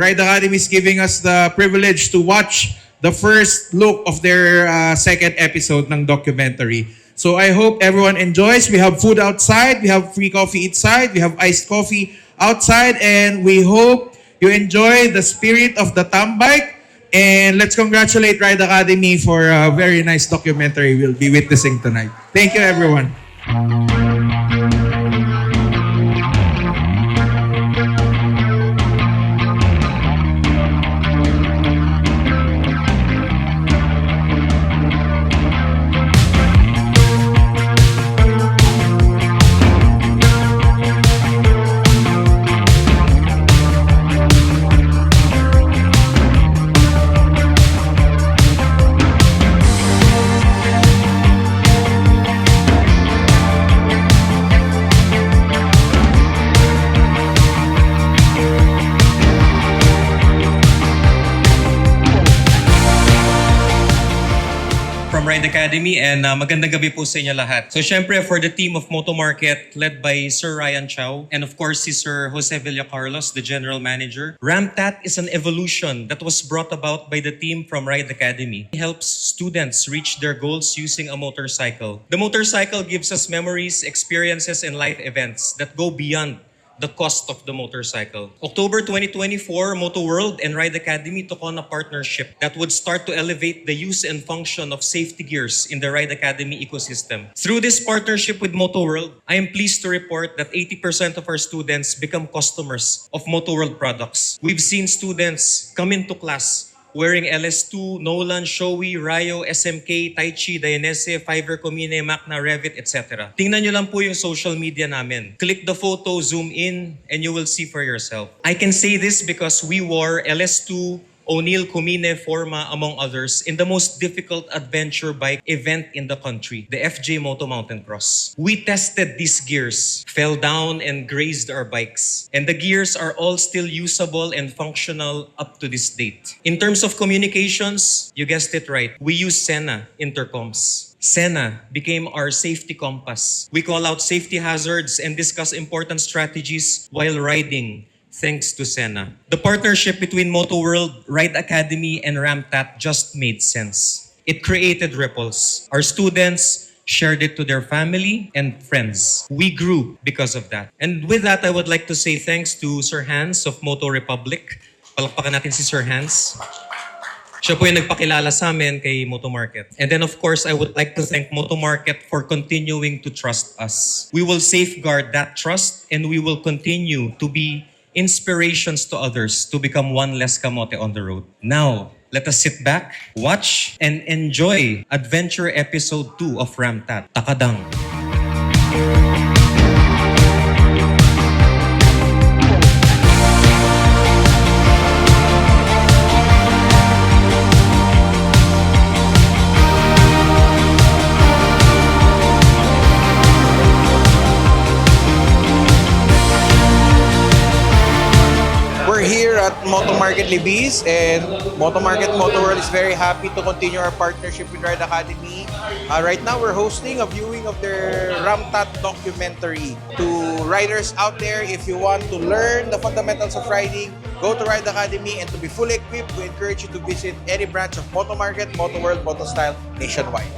Ride Academi is giving us the privilege to watch the first look of their second episode ng documentary. So I hope everyone enjoys. We have food outside, we have free coffee inside, we have iced coffee outside, and we hope you enjoy the spirit of the Tambike. And let's congratulate Ride Academi for a very nice documentary we'll be witnessing tonight. Thank you, everyone. From Ride Academy, and magandang gabi po sa inyo lahat. So syempre for the team of MotoMarket led by Sir Ryan Chow and of course si Sir Jose Villacarlos, the General Manager. RAMTAT is an evolution that was brought about by the team from Ride Academy. It helps students reach their goals using a motorcycle. The motorcycle gives us memories, experiences, and life events that go beyond the cost of the motorcycle. October 2024, Moto World and Ride Academy took on a partnership that would start to elevate the use and function of safety gears in the Ride Academy ecosystem. Through this partnership with Moto World, I am pleased to report that 80% of our students become customers of Moto World products. We've seen students come into class wearing LS2, Nolan, Shoei, Rayo, SMK, Taichi, Dainese, Fiverr, Comine, Macna, Revit, etc. Tingnan nyo lang po yung social media namin. Click the photo, zoom in, and you will see for yourself. I can say this because we wore LS2, O'Neill, Comine, Forma, among others, in the most difficult adventure bike event in the country, the FJ Moto Mountain Cross. We tested these gears, fell down and grazed our bikes. And the gears are all still usable and functional up to this date. In terms of communications, you guessed it right, we use Sena intercoms. Sena became our safety compass. We call out safety hazards and discuss important strategies while riding, thanks to Sena. The partnership between Moto World, Ride Academy, and RAMTAT just made sense. It created ripples. Our students shared it to their family and friends. We grew because of that. And with that, I would like to say thanks to Sir Hans of Moto Republic. Palakpakan natin si Sir Hans. Siya po yung nagpakilala sa amin kay MotoMarket. And then of course, I would like to thank MotoMarket for continuing to trust us. We will safeguard that trust and we will continue to be inspirations to others to become one less kamote on the road. Now, let us sit back, watch, and enjoy Adventure Episode 2 of RAMTAT, Takadang. At MotoMarket Libis, and MotoMarket Moto World is very happy to continue our partnership with Ride Academy. Right now, we're hosting a viewing of their RAMTAT documentary. To riders out there, if you want to learn the fundamentals of riding, go to Ride Academy, and to be fully equipped, we encourage you to visit any branch of MotoMarket, Moto World, MotoStyle nationwide.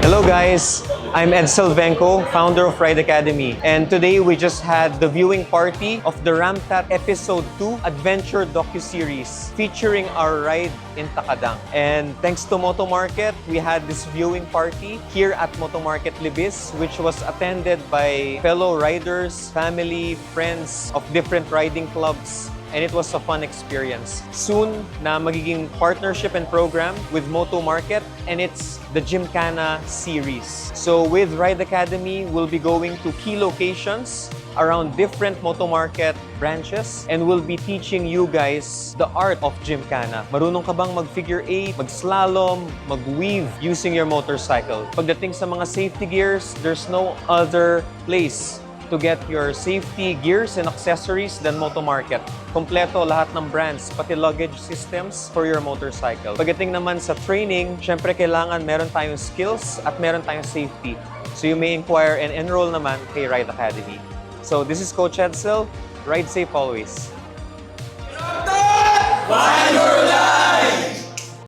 Hello guys, I'm Ed Silvenko, founder of Ride Academy, and today we just had the viewing party of the RAMTAT Episode 2 Adventure docuseries featuring our ride in Takadang. And thanks to MotoMarket, we had this viewing party here at MotoMarket Libis, which was attended by fellow riders, family, friends of different riding clubs. and it was a fun experience. Soon na magiging partnership and program with MotoMarket, and it's the Gymkhana series. So with Ride Academi, we'll be going to key locations around different MotoMarket branches, and we'll be teaching you guys the art of Gymkhana. Marunong ka bang mag-figure 8, mag-slalom, mag-weave using your motorcycle? Pagdating sa mga safety gears, there's no other place to get your safety gears and accessories than MotoMarket. Kompleto lahat ng brands, pati luggage systems for your motorcycle. Pagdating naman sa training, syempre kailangan meron tayong skills at meron tayong safety. So you may inquire and enroll naman kay Ride Academy. So this is Coach Edsel. Ride safe always. Find your life!